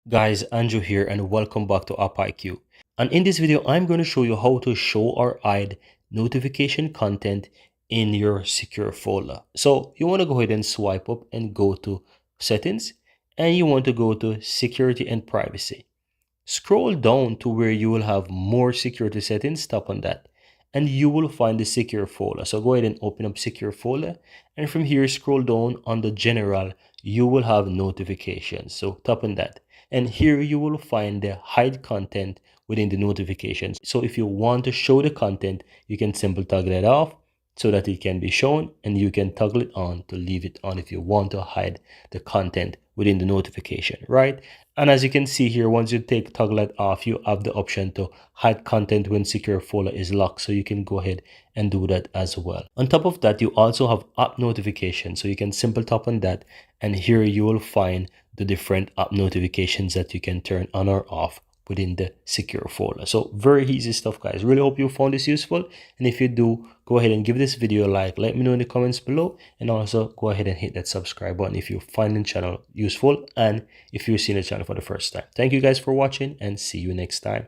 Guys, Andrew here and welcome back to AppIQ. And in this video, I'm going to show you how to show or hide notification content in your secure folder. So you want to go ahead and swipe up and go to settings, and you want to go to security and privacy. Scroll down to where you will have more security settings, tap on that, and you will find the secure folder. So go ahead and open up secure folder, and from here scroll down on the general, you will have notifications. So tap on that, and here you will find the hide content within the notifications. So if you want to show the content, you can simply toggle it off so that it can be shown, and you can toggle it on to leave it on if you want to hide the content within the notification, right? And as you can see here, once you take toggle it off, you have the option to hide content when secure folder is locked. So you can go ahead and do that as well. On top of that, you also have app notifications. So you can simply tap on that, and here you will find the different app notifications that you can turn on or off within the secure folder. So very easy stuff, guys. Really hope you found this useful, and if you do, go ahead and give this video a like. Let me know in the comments below, and also go ahead and hit that subscribe button if you find the channel useful and if you're seeing the channel for the first time. Thank you guys for watching, and see you next time.